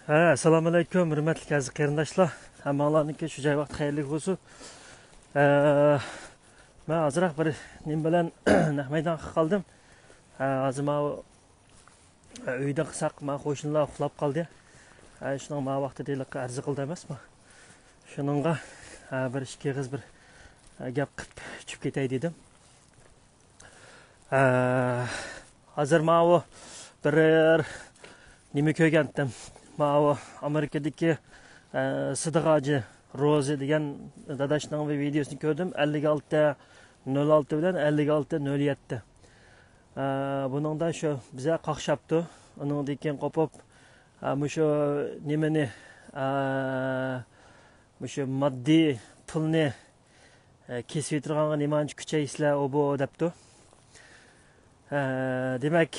Assalomu alaykum, hurmatli aziz qarindoshlar. Hammalarniki shu joy vaqt xayrli bo'lsin. Men hozirroq bir nim bilan naq maydonga qoldim. Hozir men uyda qilsak, men qo'shnilar uxlab qoldi. Shuning men vaqtida arz qildi emasmi? Shuningga bir ikki qiz bir gap qilib chiqib ketay dedim. Hozir men bir nima ko'rgandim. Mao Amerika'daki Sıdık Rozi degan dadashning videosini ko'rdim. 56.06 bilan 56.07. Buningda shu biza qaqshapti. Uningdan keyin qopib shu nimani shu moddiy pulni kesib o'tirganga nimanchi kuchaysizlar u bu debdi. Demak,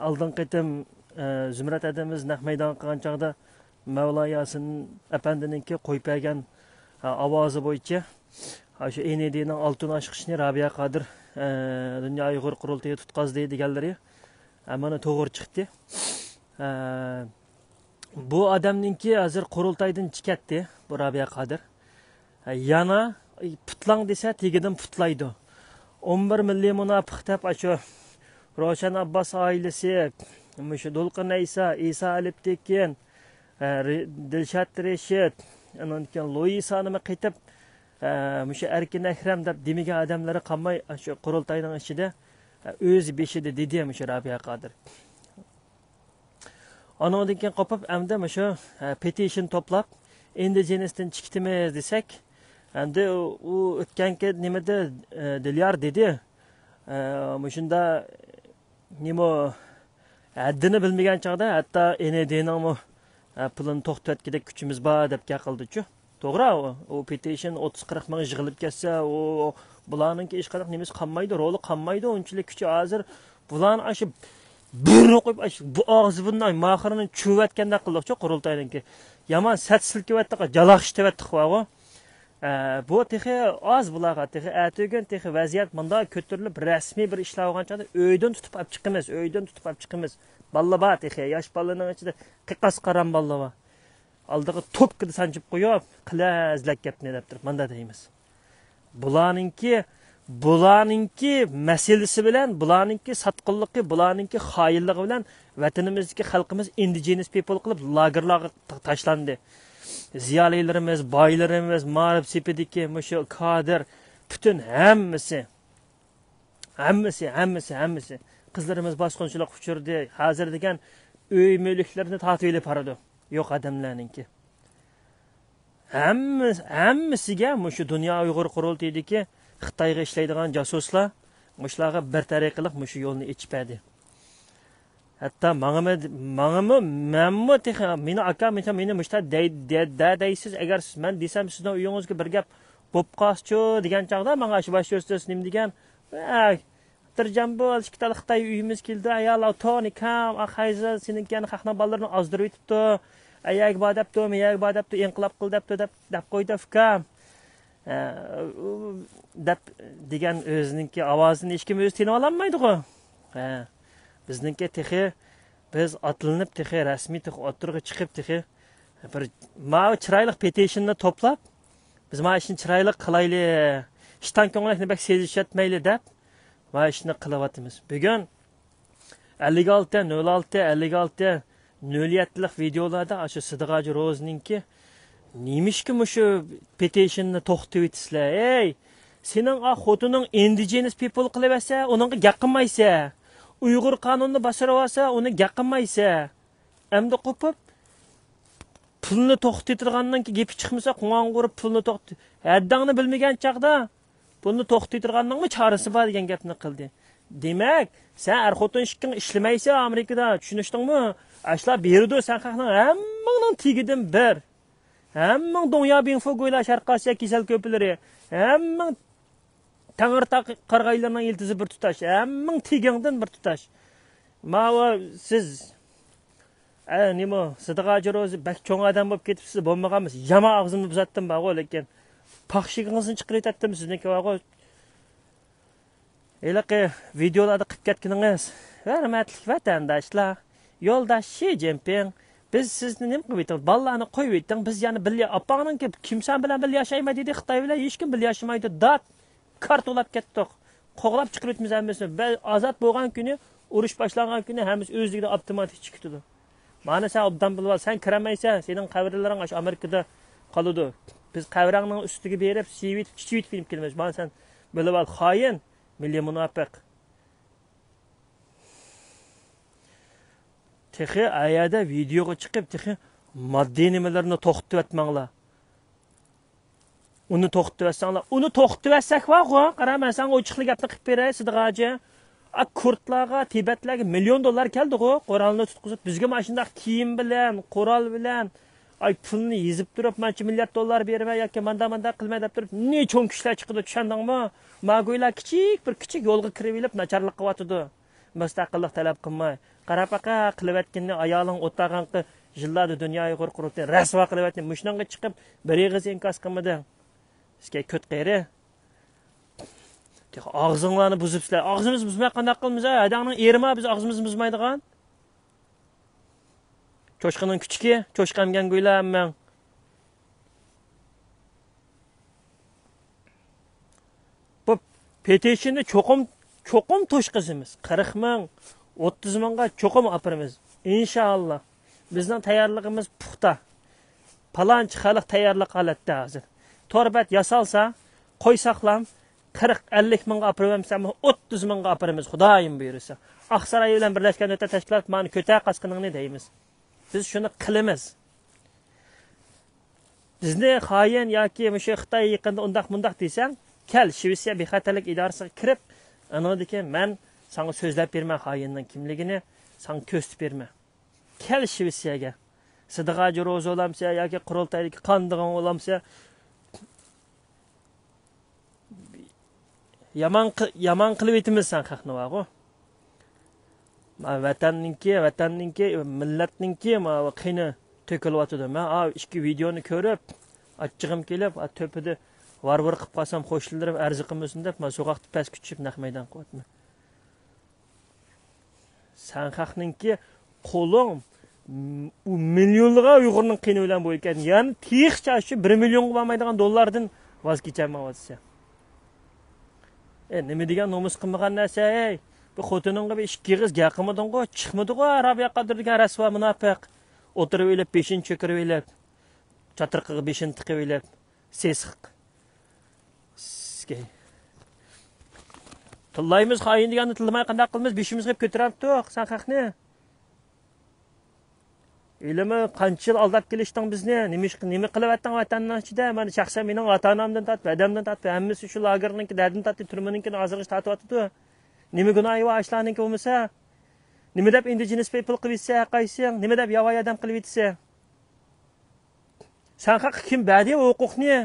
oldin qitim Zümrət adamız naq meydan qilgan chog'da Mavla Yasin apandininki qo'yib bergan ovozi bo'yicha shu ND'ning oltin oshqishni Rabiya Qodir Dunyo Uyg'ur qurultayi tutqazdi deganlari mana to'g'ri chiqdi. Bu odamninki hozir qurultaydan chiqatdi, bu Rabiya Qodir. Yana putlang desa tegidan putlaydi. 11 milliy munofiq deb shu Ravshan Abbas oilasi Müşü Dolqin İsa Aliptekin, Dilşat Reşit, ondan keyin Loisa'nı qaytib, müşü Erkin Ekrem deb demiga adamları qamay shu qurultayning ichida o'z beshida dedi müşü Rabiya Qodir. Ondan keyin qopib hamda müşü petition to'plab, indigenistdan chiqdimiz desak, endi u o'tganki nimada Dilyar dedi. Müşunda nima Haddini bilmagan chog'da hatto ND'ning pulini to'xtatgidek kuchimiz bor deb gapirdi-ku. To'g'ri, u petition 30-40 ming yig'ilib ketsa, u bularning hech qanday nimasi qolmaydi, roli qolmaydi, unchalik kuchi hozir bularni ashi burni qo'yib bu og'zi bundan mahirini chuvatganda qildiq-ku qurultayniki. Yomon sat silkivatdi, jaloqishtivatdi qo'ygo. Bu texi oz bularga texi ato'gan texi vaziyat bunda ko'tarilib rasmiy bir ishlar olgan chog'da uydan tutib olib chiqamiz, Balla bor texi yosh bolaning ichida qiqas qaram balla bor. Aldiga to'pkida sanchib qo'yib, qilazlak gapni deb turib menda deymiz. Bularninki masalasi bilan, bularninki satqinligi, bularninki xoinligi bilan vatanimizdagi xalqimiz indigenous people qilib lagerlarga tashlandi. Ziyolilarimiz, boylarimiz, ma'rif sepidiki, mushu Qodir, bütün hammasi. Qizlarimiz bosqinchilik uchirdi. Hozir degan uy mulklarini tatib olib boradi. Yo'q odamlarningki. Hammasiga mushu Dunyo Uyg'ur qurultayidagi Xitoyga ishlaydigan jasuslar mushlarga bir tariqalik mushu yo'lni ichib berdi. Hatta meni akam meni mushta deysiz, agar men desam sizning uyingizga bir gap bo'p qolsa degan chog'da menga shu bosh so'z nim degan tirjam bo'l ikkitali Xitoy uyimiz keldi, ayol Toni kam ahayza seninkani haqna bolalarni ozdirib o'tibdi, ayak bodabdi inqilob qil deb qo'ydi fikam deb degan o'ziningki ovozini hech kim o'zi tinib olmaydi-ku. Bizningki texi biz atlanib texi rasmiy texi o'tirg'i chiqib texi bir ma chiroyli petitionni to'plab biz ma ishni chiroyli qilayli, ishdan ko'ngilni bak sezishatmayli deb ma ishni qilyapmiz. Bugun 56.06 videolarda shu Sıdık Rozininki nimishki shu petitionni to'xtatib etisizlar. Ey, sening xotining indigenous people qilaversa, uningga yaqinmaysa, Uyg'ur qonunini bosirib olsa, uni gaqinmaysa, endi qo'pib pulni to'xtattirgandan keyin gapi chiqmasa, qo'ng'urib pulni to'xtat. Haddingni bilmagan chaqda pulni to'xtattirganning chorasi bor degan gapni qildi. Demak, sen xotin ishking ishlamaysa Amerikada, tushunishdingmi? Ashlar berdi, sen haqning hammangning tegidan bir. Hammang Dunyo Binfo go'ylar Sharq Osiyo kasal ko'plari, hammang Tangirtaq qarg'aylarning iltizi bir tutash, hammang tegingdan bir tutash. Mava siz nima Sıdık Rozi bak cho'ng odam bo'lib ketibsiz, bo'lmaganmiz. Yama og'zimni buzatdim bag'o, lekin paxshigingizni chiqarib aytdim sizniki bag'o. Elaqi videolarda qilib ketganingiz, hurmatli vatandoshlar, yo'ldosh Shi Jinping Biz sizni nima qilib aytamiz? Balalarni qo'yib ayting, biz yana birga opangning kimsan bilan birga yashayman dedi, Xitoy bilan hech kim birga yashamaydi. Dat kartolab ketdik. Qo'g'lab chiqiribmiz hammasini. Biz ozod bo'lgan kuni, urush boshlangan kuni hammasi o'zligida avtomatik chiqdi. Mana sen obdan bilib, sen kiramaysan, sening qabrlaring ash Amerikada qoladi. Biz qabrangning ustiga berib, chivit film kelamiz. Mana sen bilib ol, xoin, milliy munofiq. Texi ayada videoga chiqib, texi moddiy nimalarni to'xtatib etmanglar. Uni to'xtatib etsanglar, uni to'xtatib etsak va, qaraman sen ochiqlik gapni qilib beray, Sidiqaji. Kurtlarga, Tibetlarga $1,000,000 keldi-ku, Qur'onni tutqizib, bizga mana shunday kiyim bilan, qurol bilan, pulni yezib turib, mancha $1,000,000 bermay yoki manda qilmay deb turib, ne cho'ng kishlar chiqdi, tushundingmi? Mago'ylar kichik yo'lga kirib olib, nacharlik qilyotdi. Mustaqillik talab qilmay, qarapaqa qilayotganni ayoling o'tag'anqi yillarda dunyoga qo'rqirib, rasvo qilayotgan mushnanga chiqib, bir yig'iz inkos qilmadi. Sizga ko't qeyri. Ağzınlarını buzupsizlar. Ağzımız buzmay qanday qilamiz? Adamning erima biz ağzımızı buzmaydigan. Cho'shqaning kuchiki, cho'shqamgan go'ylarman. Bu petitionni cho'qim to'shqizimiz. 40 ming, 30 mingga cho'qim opiramiz. Inshaalloh. Bizning tayyorligimiz puxta. Palanchi xalq tayyorlik holatda hozir. Torbat yasalsa, qo'y saqlam 40-50 mingga apiramiz, 30 mingga apiramiz, Xudoyim buyursa. Aqsaray bilan birlashgan o'ta tashkilot mani ko'ta qasqiningni deymiz. Biz shuni qilamiz. Bizni xoin yoki o'sha Xitoy yaqinda undaq desang, kel Shvetsiya bexatarlik idorasiga kirib, anodiki men sana so'zlab berma xoinning kimligini, sen ko'rsatib berma. Kel Shvetsiyaga. Sidiqaji ro'za olamsa yoki qurultaydagi qandig'in olamsa, yaman qilib aytimisan haqni vaqo. Vatanninki, millatninki qiyni to'kilyotdi. Men ikki videoni ko'rib, achchig'im kelib, to'pida var qilib qolsam qo'shildirib arzi qilmasin deb, men so'qoqda past kuchib naq maydon qo'yatman. San haqninki qo'ling u millionlarga Uyg'urning qiyni bilan bo'lgan. Ya'ni tixcha shu 1 millionga bo'lmaydigan dollardan voz kechaman o'tsa. Nima degan nomus qilmagan narsa, bu xotiningga bir ikki qiz gaqimidinggo, chiqmidi-ku, Arabiya qadirdigan rasvo munofiq. O'tirib o'ylab, beshin cho'kirib o'ylab, chatirqiga beshin tiqib o'ylab, sesiq. Sizga tillaymiz xoin deganni tillamay qanday qilamiz? Beshimizga ko'taribdi, san haqni. Ilmi qancha yil aldab kelishding bizni? Nima qilyapsan vatanning ichida? Mana shaxsan mening ota-onamdan tortib, dadamdan tortib, hammasi shu lagerninki, dadimdan tortib, turmaninki hozirga tortyapti. Nima gunohi va ishlarninki bo'lmasa, nima deb indigenous people qilib etsa, qaysing, nima deb yovvoyi odam qilib etsa? San haq kim badiy huquqni?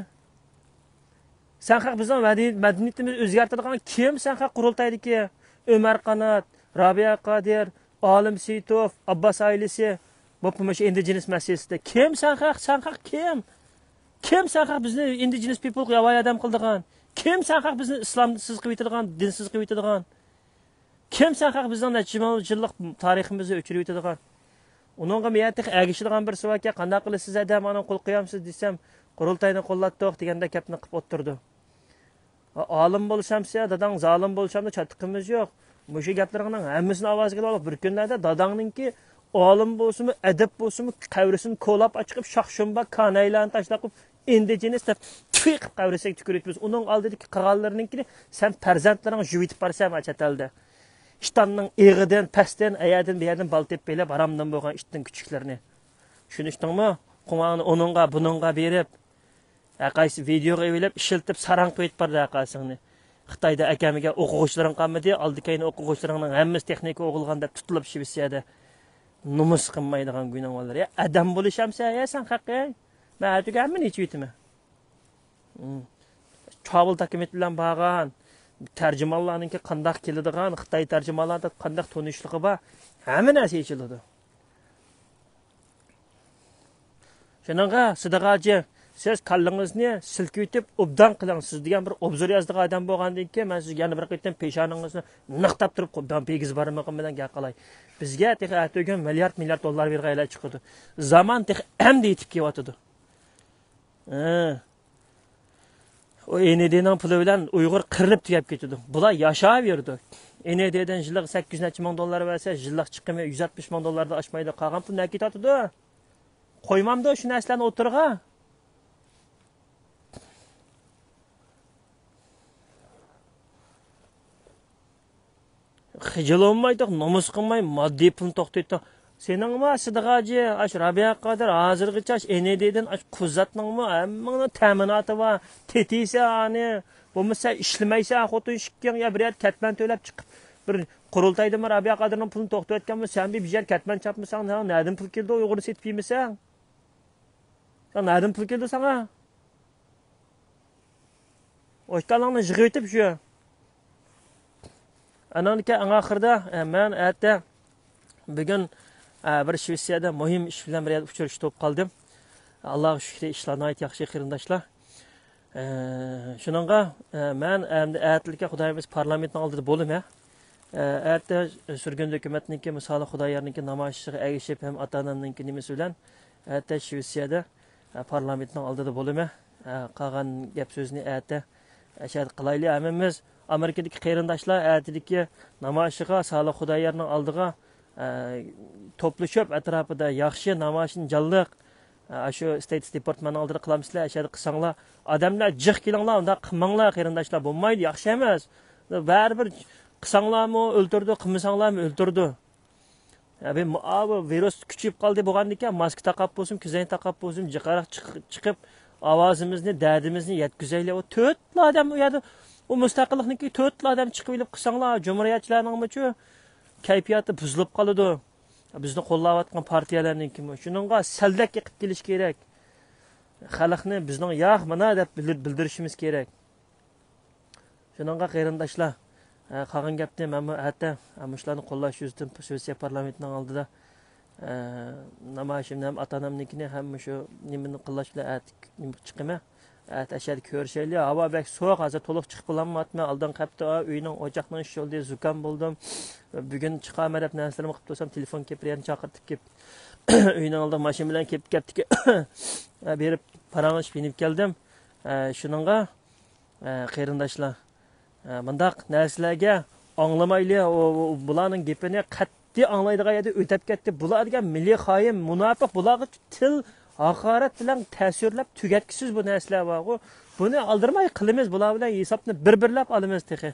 San haq bizning madaniyatimizni o'zgartiradigan kim san haq qurultaydiki? Umar Qanot, Rabiya Qodir, Olim Seyitov, Abbas ailasi bu indigenous masalasida kim san haq kim? Kim san haq bizni indigenous people yovvoyi odam qildigan? Kim san haq bizni islomsiz qilib etadigan, dinsiz qilib etadigan? Kim san haq bizning yillik tariximizni o'chirib etadigan? Uningga miyatiq agishadigan bir savolga qanday qilasiz adam ana qo'l qo'yamsiz desam, qurultayni qo'llatdik deganda gapni qilib o'tirdi. Olim bo'lsamsa, dadang zolim bo'lsamda chatiqimiz yo'q. Mushu gaplarning hammasini ovoziga olib bir kunlarda dadangninki olim bo'lsinmi, adab bo'lsinmi, qavrisini qo'lab ochib, shoxshumba kanaylarni tashlab indigenous deb tfiq qavrisiga tükürütmiz. Uning oldidagi qilganlarninkini sen farzandlaring yuvitib borsan chatalda. İştanning eg'idan, pastdan, ayadan, bu yerdan baltib belab haramdan bo'lgan ishtin kuchuklarni. Tushunishdingmi? Qumani onunga, bununga berib, qaysi videoga elib, ishiltib sarang qo'yib bordi aqasingni. Xitoyda akamiga o'quvchilaring qolmadi, oldikayni o'quvchilaringning hammasi texnika o'qilgan deb tutilib Shvetsiyada numus qilmaydigan gunohlar. Ya adam bo'lishamsa, ya sen haqqi. Men aytganman necha yetimi. Çabıl takımit bilan bağlan, tercümanlarınki qandaq keladigan, Xitoy tercümanlarda qandaq tonishligi bor, hamma narsa yechiladi. Shuningga Sidiqaji Siz kallangizni silkitib obdan qiling. Siz degan bir obzor yozdiq odam bo'lgandan keyin men sizga yana bir qaytam peshoningizni naqtab turib qo'ydim pegiz barmog'im bilan gap qilay. Bizga texi atgan milliard dollar bergaylar chiqdi. Zaman texi endi yetib kelyotdi. O ND'nin pulu bilan Uyg'ur qirilib tugab ketdi. Bular yashayverdi. ND'den yillik 800 ming dollar versa, yillik chiqimi 160 ming dollardan oshmaydi. Qolgan pul nima ketadi? Qo'ymamda shu narsalarni o'tirg'a. Xijil olmaydiq, nomus qilmay, moddiy pulni to'xtatdi. Seningmi Sidg'aji, ash Rabiya Qodir hozirgacha ND'den ash quzatningmi hammani ta'minoti va tetisi ani bo'lmasa ishlamaysa xotin shikkan ya bir katman to'lab chiqib bir qurultaydimi Rabiya Qodirning pulini to'xtatganmi sen bir yer katman chapmisan, nereden pul keldi Uyg'urni setib yemisan? Sen nereden pul keldi sana? Oşkalangni yig'itib shu. Ananki oxirida men aytda bugun bir Shvetsiyada muhim ish bilan bir uchrashib to'p qoldim. Alloh shukri ishlarni ayt yaxshi qarindoshlar. Shuningga men endi aytilga Xudoyimiz parlamentning oldida bo'lim ha. Aytda surgun hukumatniki misoli Xudoyarniki namoyishiga ergishib ham ota-onamniki nimasi bilan aytda Shvetsiyada parlamentning oldida bo'lim ha. Qolgan gap so'zni aytda ashad qilayli hammamiz Amerikadagi qarindoshlar aytdiki namoyishiga Solih Xudoyarning oldiga to'plashib atrofida yaxshi namoyishni jalliq shu State Department oldida qilamizlar, ashada qilsanglar odamlar jiq kelinglar, unda qilmanglar qarindoshlar bo'lmaydi, yaxshi emas. Baribir qilsanglarmi o'ldirdi, qilmasanglarmi o'ldirdi. Bu virus kuchayib qoldi bo'lgandan keyin maska taqab bo'lsin, ko'zoynak taqab bo'lsin, jiqaroq chiqib ovozimizni, dardimizni yetkazaylik. O 4 odam u yerda o mustaqillikniki 4 odam chiqib olib qilsanglar, jumhuriyatchilarningmi-chu kayfiyati buzilib qoladi. Bizni qo'llayotgan partiyalarningmi? Shuningga saldak yiqib kelish kerak. Xalqni bizning yo'q mana deb bildirishimiz kerak. Shuningga qarindoshlar, qolgan gapni men hatta mushlarni qo'llash yuzdan Shvetsiya parlamentining oldida namoyishimni ham ota-onamnikini ham shu nimani qillash bilan chiqima. Ashad ko'rishayli. Havo bek so'q, hozir to'liq chiqib qo'lanmatma. Aldan qapti uyning o'choqning ish yo'lida zukam bo'ldim. Bugun chiqaman deb narsalarni qilib tursam, telefon kelib chaqirtib kelib uyning oldida mashina bilan kelib ketdik. Berib parangish binib keldim. Shuningga qarindoshlar bundaq narsalarga anglamayli, bularning gapini qat'iy anglaydigan yerda o'tib ketdi. Bular degan milliy xoin, munofiq, bularga til haqorat bilan ta'sirlab tugatkisiz bu narsalar bor. Buni aldirmay qilamiz, bular bilan hisobni bir-birlab olamiz texi.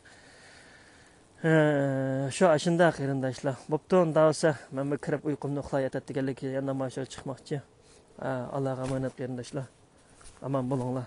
Shu ashunda qarindoshlar. Bo'pti, unda bo'lsa men kirib uyqumni uxlayotib deganlik yana mashina chiqmoqchi. Allohga omonat qarindoshlar. Aman bo'linglar.